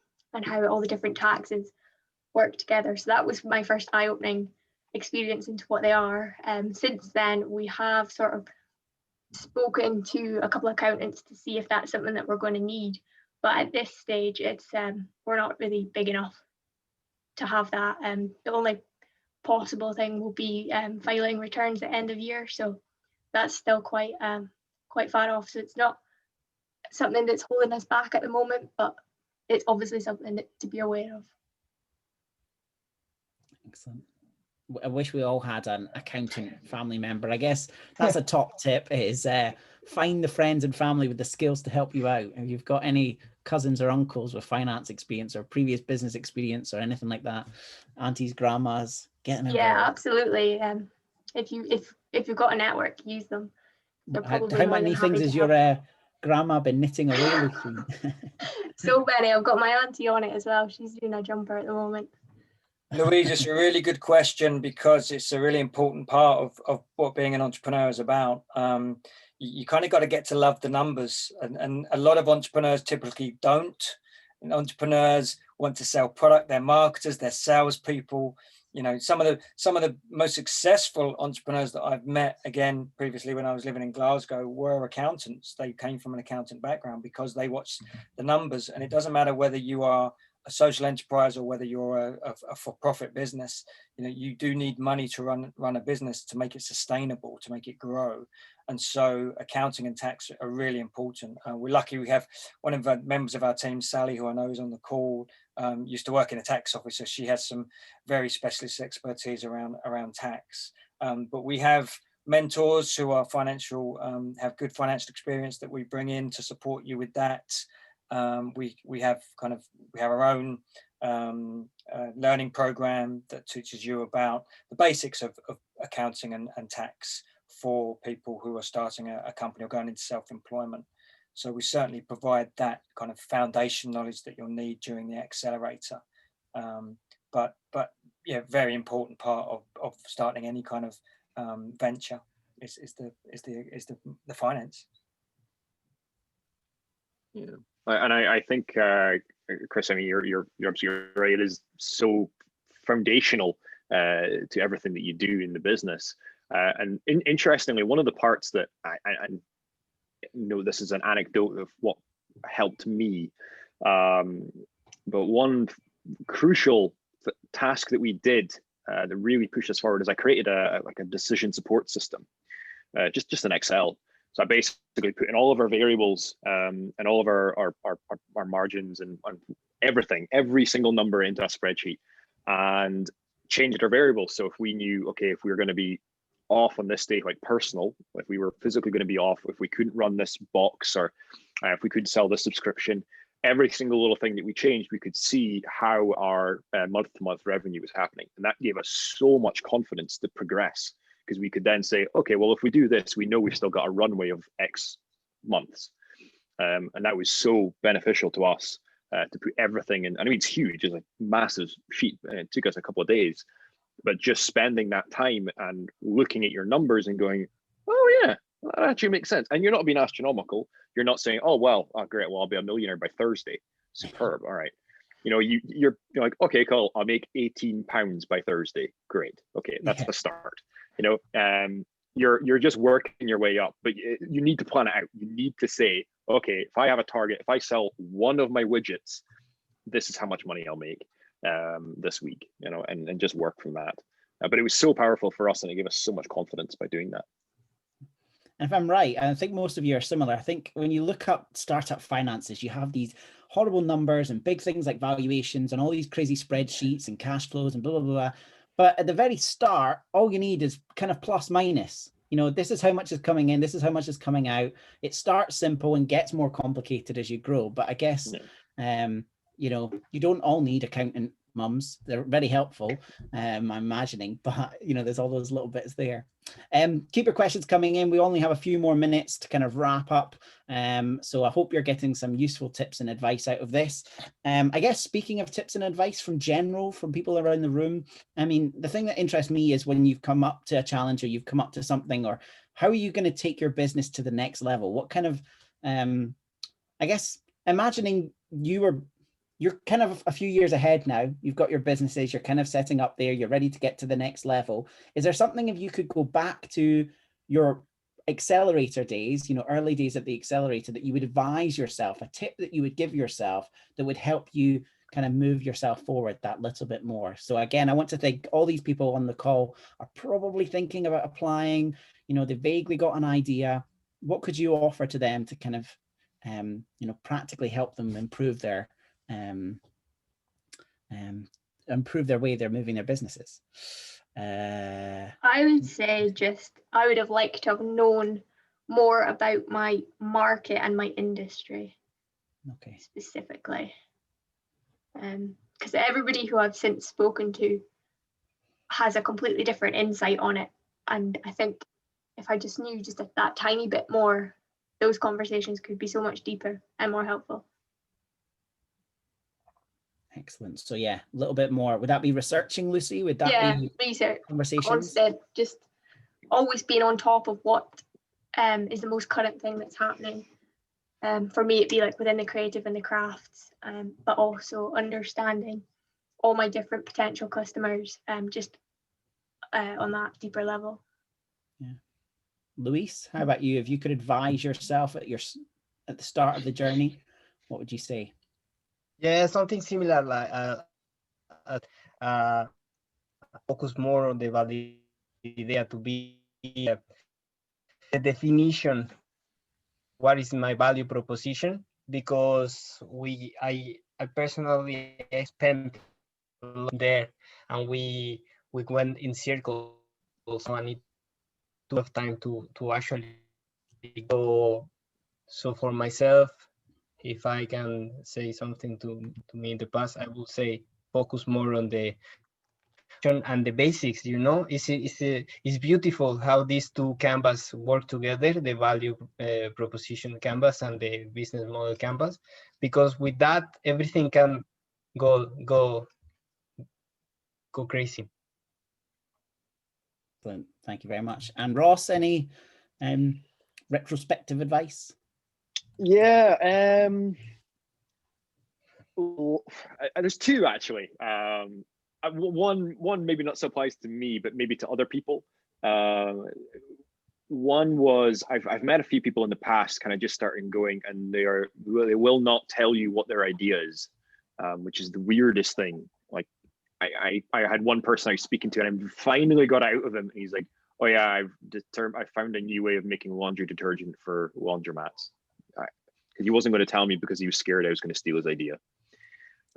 how all the different taxes work together. So that was my first eye-opening experience into what they are. Since then, we have sort of spoken to a couple of accountants to see if that's something that we're going to need. But at this stage, it's we're not really big enough to have that. The only possible thing will be filing returns at end of year. So that's still quite far off. So it's not something that's holding us back at the moment, but it's obviously something to be aware of. Excellent. I wish we all had an accountant family member. I guess that's a top tip, is find the friends and family with the skills to help you out. If you've got any cousins or uncles with finance experience or previous business experience or anything like that, aunties, grandmas, get them involved. Yeah, absolutely. If you've got a network, use them. How many things has your grandma been knitting away with you? So many. I've got my auntie on it as well. She's doing a jumper at the moment. Louise, it's a really good question because it's a really important part of what being an entrepreneur is about. You kind of got to get to love the numbers, and a lot of entrepreneurs typically don't. And entrepreneurs want to sell product. They're marketers. They're salespeople. Some of the most successful entrepreneurs that I've met, again, previously when I was living in Glasgow, were accountants. They came from an accountant background because they watched the numbers. And it doesn't matter whether you are a social enterprise or whether you're a for-profit business. You do need money to run a business, to make it sustainable, to make it grow. And so accounting and tax are really important. We're lucky we have one of the members of our team, Sally, who I know is on the call, used to work in a tax office, so she has some very specialist expertise around tax. But we have mentors who are have good financial experience that we bring in to support you with that. We have our own learning program that teaches you about the basics of accounting and tax for people who are starting a company or going into self-employment. So we certainly provide that kind of foundation knowledge that you'll need during the accelerator. But yeah, very important part of starting any kind of venture is the finance. Yeah, and I think Chris, I mean, you're absolutely right. It is so foundational to everything that you do in the business. And interestingly, one of the parts that I know, this is an anecdote of what helped me, but one crucial task that we did that really pushed us forward is I created a decision support system, just in Excel. So I basically put in all of our variables and all of our margins and everything, every single number into a spreadsheet, and changed our variables. So if we knew, okay, if we were going to be off on this day, like personal, if we were physically going to be off, if we couldn't run this box, or if we couldn't sell this subscription, every single little thing that we changed, we could see how our month-to-month revenue was happening. And that gave us so much confidence to progress, because we could then say, okay, well, if we do this, we know we've still got a runway of X months. And that was so beneficial to us to put everything in. I mean, it's huge, it's a massive sheet. It took us a couple of days, but just spending that time and looking at your numbers and going, oh yeah, that actually makes sense. And you're not being astronomical. You're not saying, oh, well, oh, great, well, I'll be a millionaire by Thursday. Superb, all right. You're like, okay, cool, I'll make £18 by Thursday. Great, okay, that's the start. You're just working your way up, but you need to plan it out. You need to say, okay, if I have a target, if I sell one of my widgets this is how much money I'll make this week, you know, and just work from that. But it was so powerful for us, and it gave us so much confidence by doing that. And if I'm right, and I think most of you are similar, I think when you look up startup finances, you have these horrible numbers and big things like valuations and all these crazy spreadsheets and cash flows and blah, blah, blah. But at the very start, all you need is kind of plus minus. You know, this is how much is coming in, this is how much is coming out. It starts simple and gets more complicated as you grow. But I guess, you know, you don't all need accountant mums. They're very helpful, I'm imagining, but you know, there's all those little bits there. Keep your questions coming in. We only have a few more minutes to kind of wrap up. So I hope you're getting some useful tips and advice out of this. I guess speaking of tips and advice from people around the room, I mean, the thing that interests me is when you've come up to a challenge or you've come up to something, or how are you going to take your business to the next level? What kind of, I guess, imagining you're kind of a few years ahead now, you've got your businesses, you're kind of setting up there, you're ready to get to the next level. Is there something, if you could go back to your accelerator days, you know, early days at the accelerator, that you would advise yourself, a tip that you would give yourself that would help you kind of move yourself forward that little bit more? So again, I want to thank all these people on the call are probably thinking about applying, you know, they vaguely got an idea. What could you offer to them to kind of, you know, practically help them improve their way they're moving their businesses? I would say I would have liked to have known more about my market and my industry. Okay. Specifically, because everybody who I've since spoken to has a completely different insight on it, and I think if I just knew just that tiny bit more, those conversations could be so much deeper and more helpful. Excellent. So yeah, a little bit more. Would that be researching, Lucy? Would that be research, conversations? constant, just always being on top of what is the most current thing that's happening. For me, it'd be like within the creative and the crafts, but also understanding all my different potential customers, just on that deeper level. Yeah. Luis, how about you? If you could advise yourself at the start of the journey, what would you say? Yeah, something similar, like focus more on the value idea to be the definition. What is my value proposition? Because I personally spent a lot there, and we went in circles. So I need to have time to actually go. So for myself, if I can say something to me in the past, I would say focus more on the and the basics. You know, it's beautiful how these two canvas work together, the value proposition canvas and the business model canvas, because with that everything can go crazy. Excellent. Thank you very much. And Ross, any retrospective advice? Yeah, there's two actually. One maybe not so applies to me, but maybe to other people. One was I've met a few people in the past, kind of just starting going, and they will not tell you what their idea is, which is the weirdest thing. Like I had one person I was speaking to, and I finally got out of him, and he's like, "Oh yeah, I found a new way of making laundry detergent for laundromats." He wasn't going to tell me because he was scared I was going to steal his idea.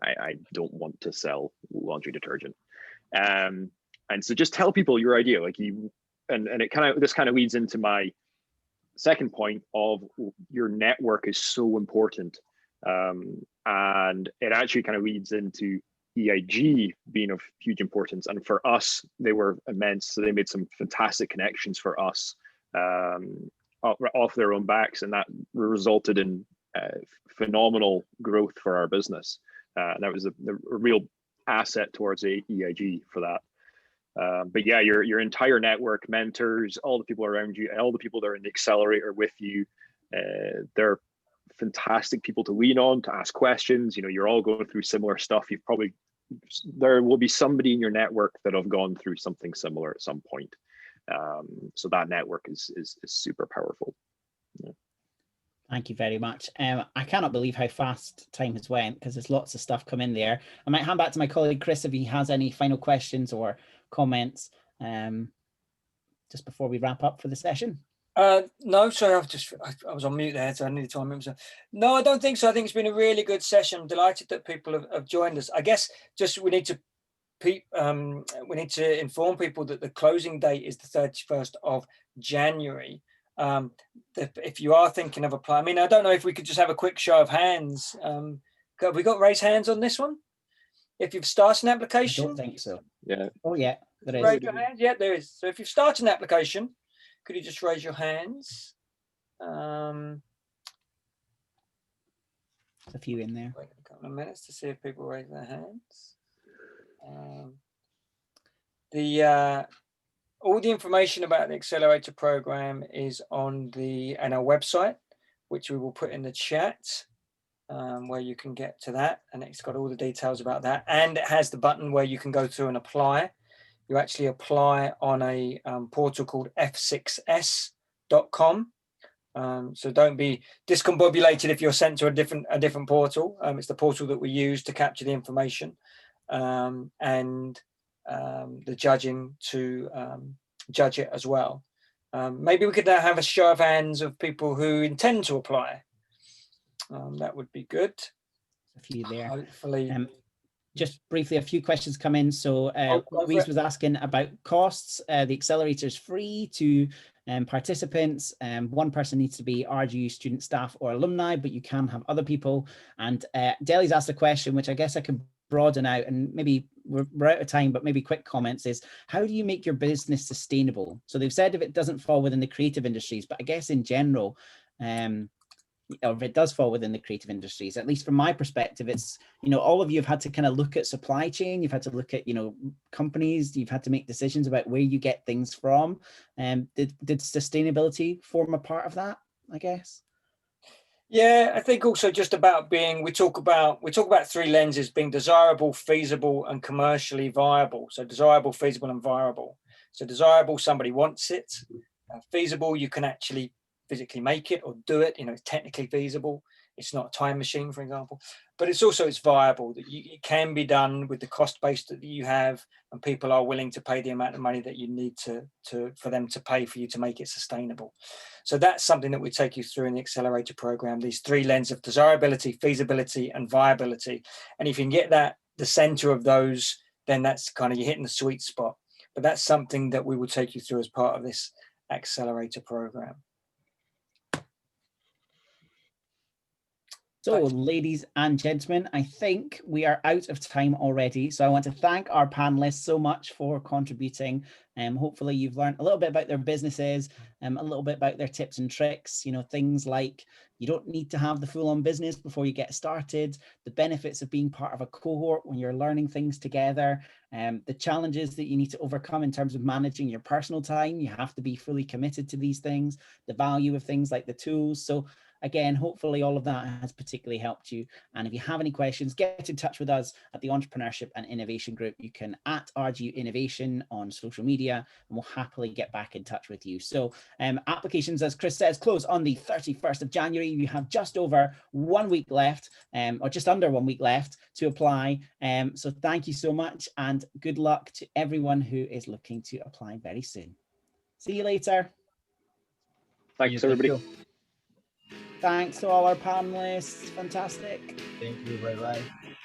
I don't want to sell laundry detergent. And so just tell people your idea, like this kind of leads into my second point of your network is so important. And it actually kind of leads into EIG being of huge importance. And for us, they were immense. So they made some fantastic connections for us off their own backs, and that resulted in phenomenal growth for our business. That was a real asset towards EIG for that. But yeah, your entire network, mentors, all the people around you, all the people that are in the accelerator with you, they're fantastic people to lean on, to ask questions. You know, you're all going through similar stuff. There will be somebody in your network that have gone through something similar at some point. So that network is super powerful. Yeah. Thank you very much. I cannot believe how fast time has went, because there's lots of stuff come in there. I might hand back to my colleague Chris if he has any final questions or comments just before we wrap up for the session. No, sorry, I was on mute there, so I needed to unmute myself. No, I don't think so. I think it's been a really good session. I'm delighted that people have joined us. I guess just we need to inform people that the closing date is the 31st of January. If you are thinking of applying, I mean, I don't know if we could just have a quick show of hands. Have we got raised hands on this one? If you've started an application? I don't think so. Yeah. Oh, yeah, there is. Raise your hand. Yeah, there is. So if you've started an application, could you just raise your hands? There's a few in there. Wait a couple of minutes to see if people raise their hands. All the information about the accelerator program is on our website, which we will put in the chat, where you can get to that, and it's got all the details about that, and it has the button where you can go through and apply. You actually apply on a portal called f6s.com. So don't be discombobulated if you're sent to a different portal. It's the portal that we use to capture the information, and the judging to judge it as well. Maybe we could have a show of hands of people who intend to apply. That would be good. A few there. Hopefully. Just briefly, a few questions come in. So Louise was asking about costs. The accelerator is free to participants. One person needs to be RGU student, staff, or alumni, but you can have other people. And Deli's asked a question, which I guess I can broaden out, and maybe we're out of time, but maybe quick comments is, how do you make your business sustainable? So they've said if it doesn't fall within the creative industries, but I guess in general, or if it does fall within the creative industries, at least from my perspective, it's, all of you have had to kind of look at supply chain. You've had to look at, companies. You've had to make decisions about where you get things from. Did sustainability form a part of that, I guess? Yeah, I think also just about we talk about three lenses: being desirable, feasible, and commercially viable. So desirable, feasible, and viable. So desirable, somebody wants it. Feasible, you can actually physically make it or do it. It's technically feasible. It's not a time machine, for example, but it's viable, that it can be done with the cost base that you have, and people are willing to pay the amount of money that you need for them to pay for you to make it sustainable. So that's something that we take you through in the accelerator program, these three lenses of desirability, feasibility, and viability. And if you can get the center of those, then that's kind of, you're hitting the sweet spot. But that's something that we will take you through as part of this accelerator program. So, ladies and gentlemen, I think we are out of time already. So I want to thank our panelists so much for contributing. Hopefully you've learned a little bit about their businesses, a little bit about their tips and tricks, things like you don't need to have the full-on business before you get started, the benefits of being part of a cohort when you're learning things together, the challenges that you need to overcome in terms of managing your personal time. You have to be fully committed to these things, the value of things like the tools. So again, hopefully all of that has particularly helped you. And if you have any questions, get in touch with us at the Entrepreneurship and Innovation Group. You can @RGU Innovation on social media, and we'll happily get back in touch with you. So applications, as Chris says, close on the 31st of January. You have just over 1 week left, or just under 1 week left to apply. So thank you so much, and good luck to everyone who is looking to apply very soon. See you later. Thanks, everybody. Thanks to all our panelists. Fantastic. Thank you. Bye-bye.